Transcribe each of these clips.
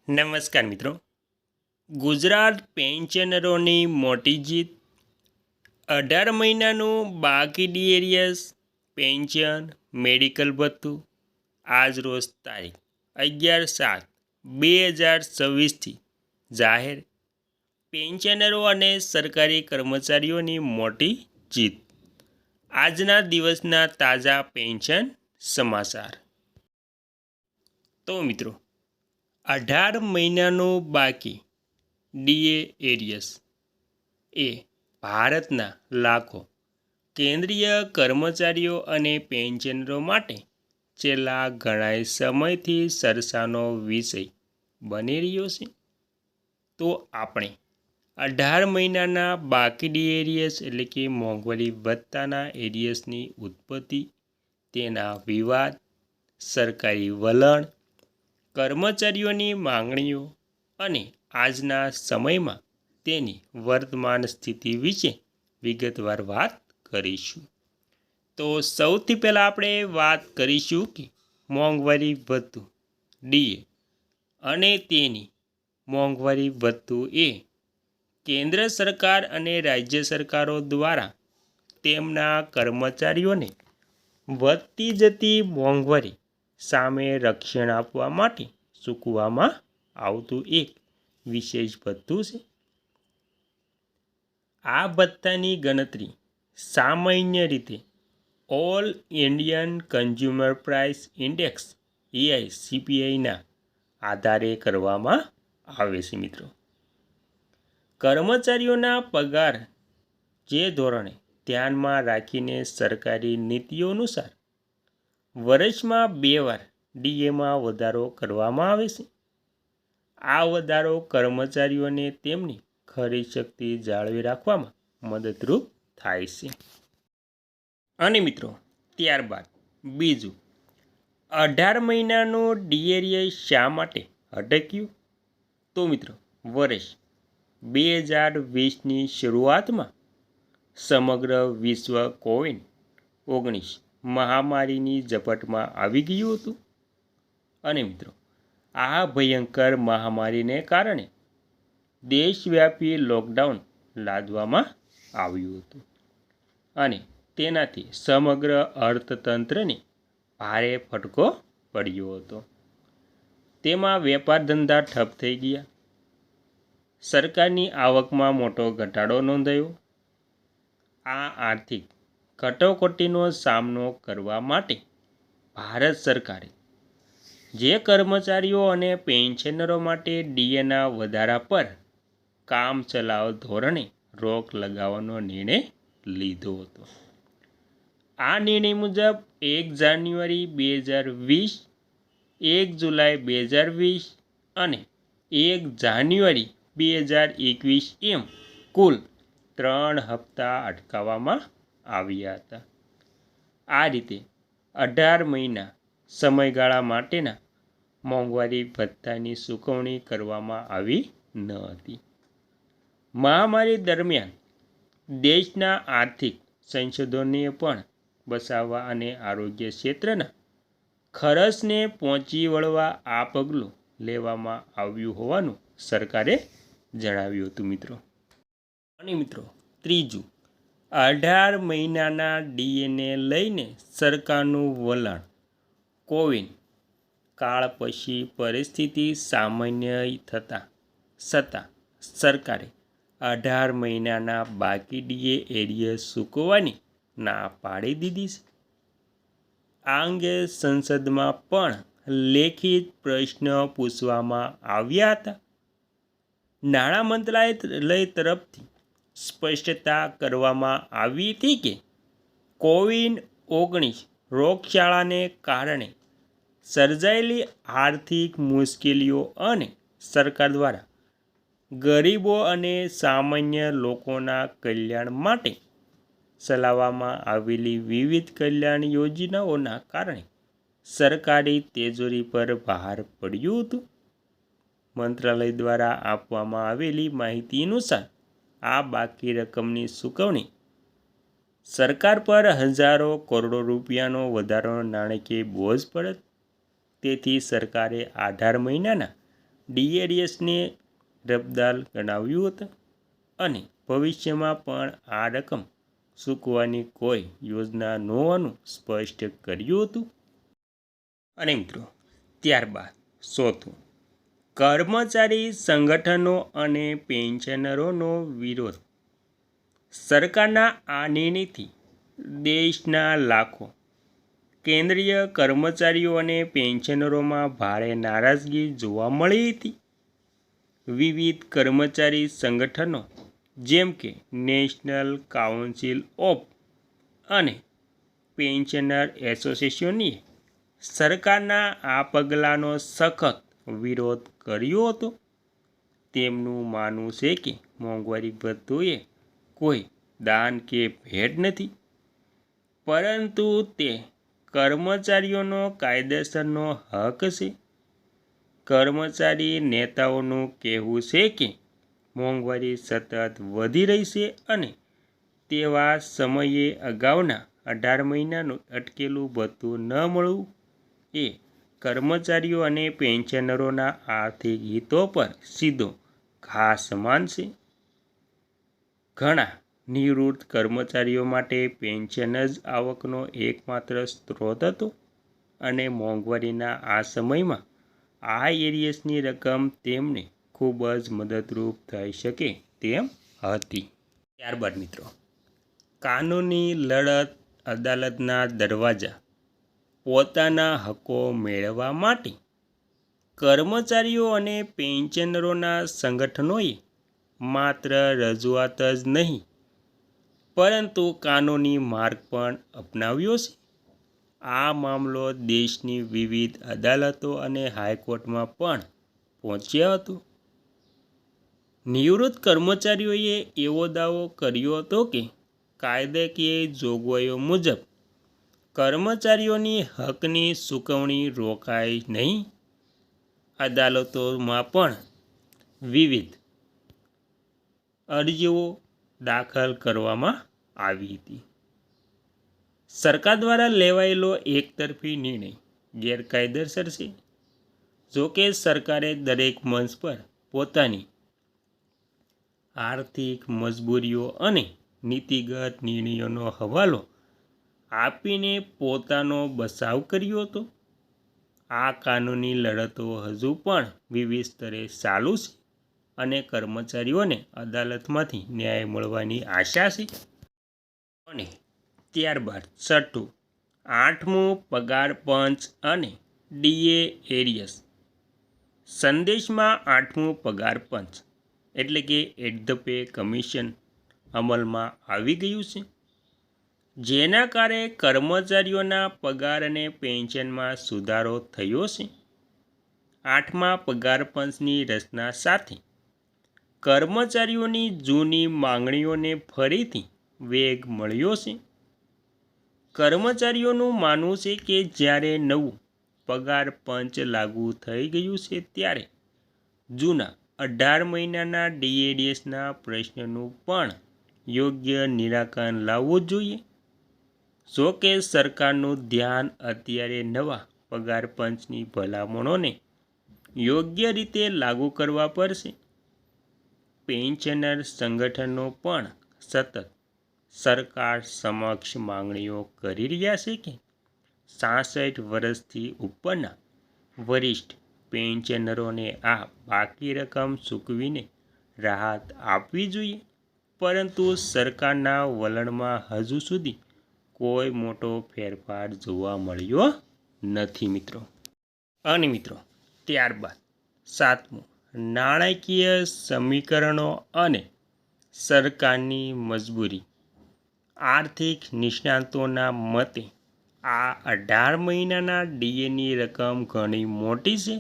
નમસ્કાર મિત્રો. ગુજરાત પેન્શનરોની મોટી જીત. 18 મહિનાનું બાકી ડીએરિયસ પેન્શન મેડિકલ ભથ્થું આજ રોજ તારીખ 11/7/2026થી જાહેર. પેન્શનરો અને સરકારી કર્મચારીઓની મોટી જીત. આજના દિવસના તાજા પેન્શન સમાચાર. તો મિત્રો, 18 મહિનાનું બાકી ડીએ એરિયસ એ ભારતના લાખો કેન્દ્રીય કર્મચારીઓ અને પેન્શનરો માટે છેલ્લા ઘણા સમયથી ચર્ચાનો વિષય બની રહ્યો છે. તો આપણે 18 મહિનાના બાકી ડી એરિયસ એટલે કે મોંઘવારી ભથ્થાના એરિયસની ઉત્પત્તિ, તેના વિવાદ, સરકારી વલણ, કર્મચારીઓની માંગણીઓ અને આજના સમયમાં તેની વર્તમાન સ્થિતિ વિશે વિગતવાર વાત કરીશું. તો સૌથી પહેલાં આપણે વાત કરીશું કે મોંઘવારી ભથ્થું ડીએ અને તેની મોંઘવારી ભથ્થું એ કેન્દ્ર સરકાર અને રાજ્ય સરકારો દ્વારા તેમના કર્મચારીઓને વધતી જતી મોંઘવારી સામે રક્ષણ આપવા માટે ચૂકવવામાં આવતું એક વિશેષ ભથ્થું છે. આ ભથ્થાની ગણતરી સામાન્ય રીતે all Indian consumer price index AICPIના આધારે કરવામાં આવે છે. મિત્રો, કર્મચારીઓના પગાર જે ધોરણે ધ્યાનમાં રાખીને સરકારી નીતિઓ અનુસાર વર્ષમાં 2 વાર ડીએમાં વધારો કરવામાં આવે છે. આ વધારો કર્મચારીઓને તેમની ખરીદ શક્તિ જાળવી રાખવામાં મદદરૂપ થાય છે. અને મિત્રો, ત્યારબાદ બીજું, 18 મહિનાનું ડીએરિયસ શા માટે અટક્યું? તો મિત્રો, વર્ષ 2020ની શરૂઆતમાં સમગ્ર વિશ્વ કોવિડ-19 મહામારીની ઝપટમાં આવી ગયું હતું. અને મિત્રો, આ ભયંકર મહામારીને કારણે દેશવ્યાપી લોકડાઉન લાદવામાં આવ્યું હતું અને તેનાથી સમગ્ર અર્થતંત્રને ભારે ફટકો પડ્યો હતો. તેમાં વેપાર ધંધા ઠપ થઈ ગયા, સરકારની આવકમાં મોટો ઘટાડો નોંધાયો. આ આર્થિક કટોકટીનો સામનો કરવા માટે ભારત સરકારે જે કર્મચારીઓ અને પેન્શનરો માટે ડીએના વધારા પર કામચલાઉ ધોરણે રોક લગાવવાનો નિર્ણય લીધો હતો. આ નિર્ણય મુજબ 1 જાન્યુઆરી 2020, 1 જુલાઈ 2020 અને 1 જાન્યુઆરી 2021 એમ કુલ 3 હપ્તા અટકાવવામાં આવ્યા હતા. આ રીતે 18 મહિના સમયગાળા માટેના મોંઘવારી ભથ્થાની ચૂકવણી કરવામાં આવી ન હતી. મહામારી દરમિયાન દેશના આર્થિક સંસાધનોને પણ બચાવવા અને આરોગ્ય ક્ષેત્રના ખર્ચને પહોંચી વળવા આ પગલું લેવામાં આવ્યું હોવાનું સરકારે જણાવ્યું હતું. મિત્રો, અને મિત્રો, ત્રીજું, 18 મહિનાના ડીએને લઈને સરકારનું વલણ. કોવિડ કાળ પછી પરિસ્થિતિ સામાન્ય થતાં છતાં સરકારે 18 મહિનાના બાકી ડીએ એરિયસ ચૂકવવાની ના પાડી દીધી છે. આ અંગે સંસદમાં પણ લેખિત પ્રશ્ન પૂછવામાં આવ્યા હતા. નાણાં મંત્રાલય તરફથી સ્પષ્ટતા કરવામાં આવી હતી કે COVID-19 રોગચાળાને કારણે સર્જાયેલી આર્થિક મુશ્કેલીઓ અને સરકાર દ્વારા ગરીબો અને સામાન્ય લોકોના કલ્યાણ માટે ચલાવવામાં આવેલી વિવિધ કલ્યાણ યોજનાઓના કારણે સરકારી તિજોરી પર ભાર પડ્યું હતું. મંત્રાલય દ્વારા આપવામાં આવેલી માહિતી અનુસાર આ બાકી રકમની ચૂકવણી સરકાર પર હજારો કરોડો રૂપિયાનો વધારાનો નાણાકીય બોજ પડત. તેથી સરકારે 18 મહિનાના ડીએડીએસને રફદાર ગણાવ્યું હતું અને ભવિષ્યમાં પણ આ રકમ ચૂકવવાની કોઈ યોજના ન હોવાનું સ્પષ્ટ કર્યું હતું. અને મિત્રો ત્યારબાદ ચોથું, કર્મચારી સંગઠનો અને પેન્શનરોનો વિરોધ. સરકારના આ નિર્ણયથી દેશના લાખો કેન્દ્રીય કર્મચારીઓ અને પેન્શનરોમાં ભારે નારાજગી જોવા મળી હતી. વિવિધ કર્મચારી સંગઠનો જેમ કે નેશનલ કાઉન્સિલ ઓફ અને પેન્શનર એસોસિએશનએ સરકારના આ પગલાંનો સખત વિરોધ કર્યો હતો. તેમનું માનવું છે કે મોંઘવારી ભથ્થું એ કોઈ દાન કે ભેટ નથી, પરંતુ તે કર્મચારીઓનો કાયદેસરનો હક છે. કર્મચારી નેતાઓનું કહેવું છે કે મોંઘવારી સતત વધી રહી છે અને તેવા સમયે અગાઉના 18 મહિનાનું અટકેલું ભથ્થું ન મળવું એ કર્મચારીઓ અને પેન્શનરોના આર્થિક હિતો પર સીધો ઘા સમાન છે. ઘણા નિવૃત્ત કર્મચારીઓ માટે પેન્શન જ આવકનો એકમાત્ર સ્ત્રોત હતો અને મોંઘવારીના આ સમયમાં આ એરિયસની રકમ તેમને ખૂબ જ મદદરૂપ થઈ શકે તેમ હતી. ત્યારબાદ મિત્રો કાનૂની લડત. અદાલતના દરવાજા. પોતાના હકો મેળવવા માટે કર્મચારીઓ અને પેન્શનરોના સંગઠનોએ માત્ર રજૂઆત જ નહીં પરંતુ કાનૂની માર્ગ પણ અપનાવ્યો છે. આ મામલો દેશની વિવિધ અદાલતો અને હાઈકોર્ટમાં પણ પહોંચ્યો હતો. નિવૃત્ત કર્મચારીઓએ એવો દાવો કર્યો હતો કે કાયદાકીય જોગવાઈઓ મુજબ કર્મચારીઓની હકની ચૂકવણી રોકાય નહીં. અદાલતોમાં પણ વિવિધ અરજીઓ દાખલ કરવામાં આવી હતી. સરકાર દ્વારા લેવાયેલો એકતરફી નિર્ણય ગેરકાયદેસર છે. જોકે સરકારે દરેક મંચ પર પોતાની આર્થિક મજબૂરીઓ અને નીતિગત નિર્ણયોનો હવાલો આપીને પોતાનો બચાવ કર્યો હતો. આ કાનૂની લડતો હજુ પણ વિવિધ સ્તરે ચાલુ છે અને કર્મચારીઓને અદાલતમાંથી ન્યાય મળવાની આશા છે. અને ત્યારબાદ છઠ્ઠું, 8મું પગાર પંચ અને ડીએ એરિયસ. સંદેશમાં 8મું પગાર પંચ એટલે કે એટ ધ પે કમિશન અમલમાં આવી ગયું છે, જેના કારણે કર્મચારીઓના પગાર અને પેન્શનમાં સુધારો થયો છે. 8મા પગાર પંચની રચના સાથે કર્મચારીઓની જૂની માંગણીઓને ફરીથી વેગ મળ્યો છે. કર્મચારીઓનું માનવું છે કે જ્યારે નવું પગાર પંચ લાગુ થઈ ગયું છે ત્યારે જૂના 18 મહિનાના ડીએડીએસના પ્રશ્નનું પણ યોગ્ય નિરાકરણ લાવવું જોઈએ. જો કે સરકારનું ધ્યાન અત્યારે નવા પગાર પંચની ભલામણોને યોગ્ય રીતે લાગુ કરવા પર છે. પેન્શનર સંગઠનો પણ સતત સરકાર સમક્ષ માંગણીઓ કરી રહ્યા છે કે 66 વર્ષથી ઉપરના વરિષ્ઠ પેન્શનરોને આ બાકી રકમ ચૂકવીને રાહત આપવી જોઈએ, પરંતુ સરકારના વલણમાં હજુ સુધી કોઈ મોટો ફેરફાર જોવા મળ્યો નથી મિત્રો. અને મિત્રો ત્યારબાદ 7મું, નાણાકીય સમીકરણો અને સરકારની મજબૂરી. આર્થિક નિષ્ણાતોના મતે આ 18 મહિનાના ડીએની રકમ ઘણી મોટી છે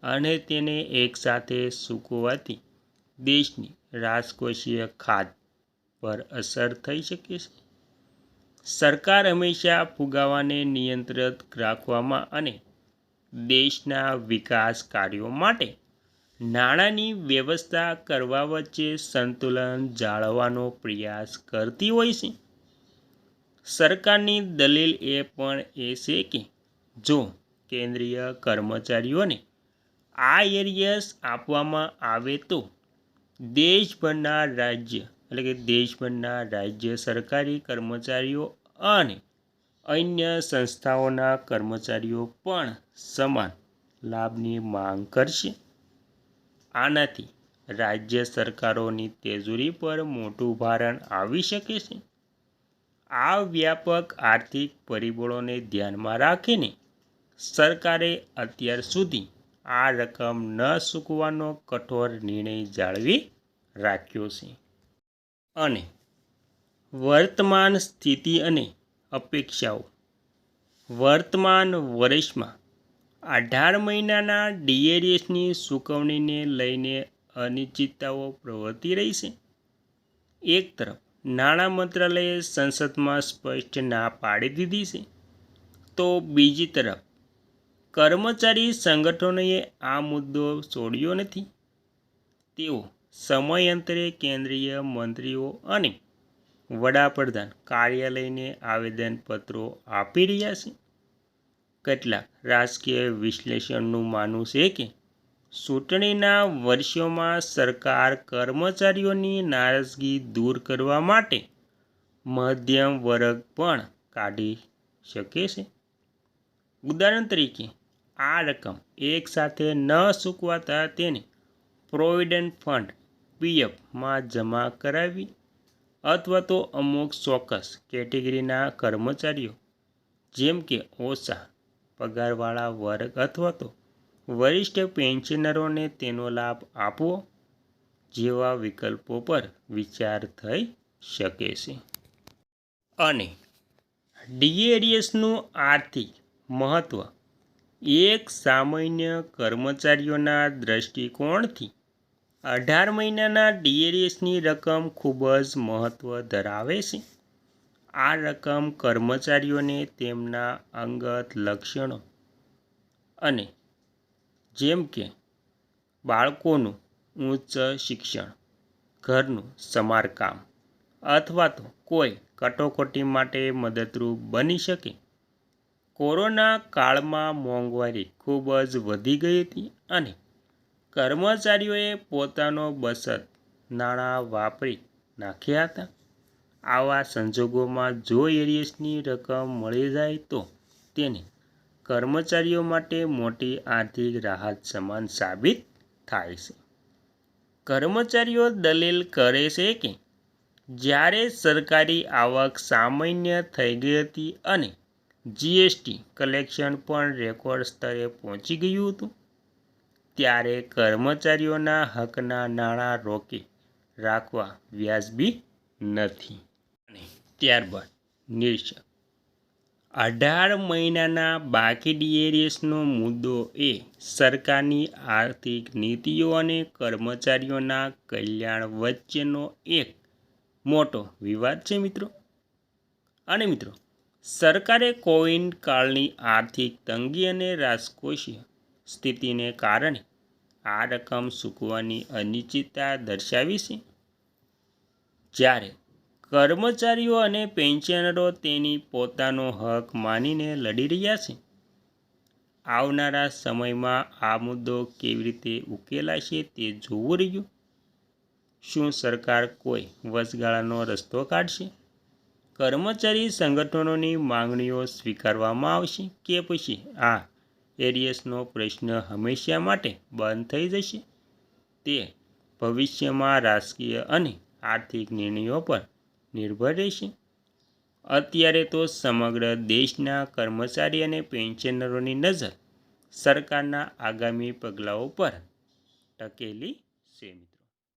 અને તેને એકસાથે ચૂકવવાથી દેશની રાજકોષીય ખાત પર અસર થઈ શકે છે. સરકાર હંમેશા ફુગાવાને નિયંત્રિત રાખવામાં અને દેશના વિકાસ કાર્યો માટે નાણાંની વ્યવસ્થા કરવા વચ્ચે સંતુલન જાળવવાનો પ્રયાસ કરતી હોય છે. સરકારની દલીલ એ પણ છે કે જો કેન્દ્રીય કર્મચારીઓને આ એરિયસ આપવામાં આવે તો દેશભરના રાજ્ય એટલે કે દેશભરના રાજ્ય સરકારી કર્મચારીઓ અને અન્ય સંસ્થાઓના કર્મચારીઓ પણ સમાન લાભની માંગ કરશે. આનાથી રાજ્ય સરકારોની તેજોરી પર મોટું ભારણ આવી શકે છે. આ વ્યાપક આર્થિક પરિબળોને ધ્યાનમાં રાખીને સરકારે અત્યાર સુધી આ રકમ ન ચૂકવવાનો કઠોર નિર્ણય જાળવી રાખ્યો છે. અને વર્તમાન સ્થિતિ અને અપેક્ષાઓ. વર્તમાન વર્ષમાં 18 મહિનાના ડીએડીએસની ચૂકવણીને લઈને અનિશ્ચિતતાઓ પ્રવર્તી રહી છે. એક તરફ નાણાં મંત્રાલયે સંસદમાં સ્પષ્ટ ના પાડી દીધી છે, તો બીજી તરફ કર્મચારી સંગઠનોએ આ મુદ્દો છોડ્યો નથી. તેઓ સમયાંતરે કેન્દ્રીય મંત્રીઓ અને વડાપ્રધાન કાર્યાલયને આવેદનપત્રો આપી રહ્યા છે. કેટલાક રાજકીય વિશ્લેષણનું માનવું છે કે ચૂંટણીના વર્ષોમાં સરકાર કર્મચારીઓની નારાજગી દૂર કરવા માટે મધ્યમ વર્ગ પણ કાઢી શકે છે. ઉદાહરણ તરીકે, આ રકમ એકસાથે ન ચૂકવાતા તેને પ્રોવિડન્ટ ફંડ પીએફમાં જમા કરાવવી અથવા તો અમુક ચોક્કસ કેટેગરીના કર્મચારીઓ જેમ કે ઓછા પગારવાળા વર્ગ અથવા તો વરિષ્ઠ પેન્શનરોને તેનો લાભ આપવો જેવા વિકલ્પો પર વિચાર થઈ શકે છે. અને ડીએડીએસનું આર્થિક મહત્ત્વ. એક સામાન્ય કર્મચારીઓના દૃષ્ટિકોણથી 18 મહિનાના ડીએડીએસની રકમ ખૂબ જ મહત્ત્વ ધરાવે છે. આ રકમ કર્મચારીઓને તેમના અંગત લક્ષણો અને જેમ કે બાળકોનું ઉચ્ચ શિક્ષણ, ઘરનું સમારકામ અથવા તો કોઈ કટોકટી માટે મદદરૂપ બની શકે. કોરોના કાળમાં મોંઘવારી ખૂબ જ વધી ગઈ હતી અને કર્મચારીઓએ પોતાનો બચત નાણાં વાપરી નાખ્યા હતા. આવા સંજોગોમાં જો એરિયસની રકમ મળી જાય તો તેને કર્મચારીઓ માટે મોટી આર્થિક રાહત સમાન સાબિત થાય છે. કર્મચારીઓ દલીલ કરે છે કે જ્યારે સરકારી આવક સામાન્ય થઈ ગઈ હતી અને જીએસટી કલેક્શન પણ રેકોર્ડ સ્તરે પહોંચી ગયું હતું, ત્યારે કર્મચારીઓના હકના નાણાં રોકી રાખવા વ્યાજબી નથી. અને ત્યારબાદ નિર્ણય. 18 મહિનાના બાકી ડીએડીએસનો મુદ્દો એ સરકારની આર્થિક નીતિઓ અને કર્મચારીઓના કલ્યાણ વચ્ચેનો એક મોટો વિવાદ છે મિત્રો. અને મિત્રો, સરકારે કોવિડ કાળની આર્થિક તંગી અને રાજકોષીય સ્થિતિને કારણે આ રકમ ચૂકવવાની અનિશ્ચિતતા દર્શાવી છે. જ્યારે કર્મચારીઓ અને પેન્શનરો તેની પોતાનો હક માનીને લડી રહ્યા છે. આવનારા સમયમાં આ મુદ્દો કેવી રીતે ઉકેલાશે તે જોવું રહ્યું. શું સરકાર કોઈ વચગાળાનો રસ્તો કાઢશે? કર્મચારી સંગઠનોની માંગણીઓ સ્વીકારવામાં આવશે કે પછી આ એરિયસનો પ્રશ્ન હંમેશા માટે બંધ થઈ જશે? તે ભવિષ્યમાં રાજકીય અને આર્થિક નિર્ણયો પર નિર્ભર રહેશે. અત્યારે તો સમગ્ર દેશના કર્મચારી અને પેન્શનરોની નજર સરકારના આગામી પગલાઓ પર ટકેલી છે.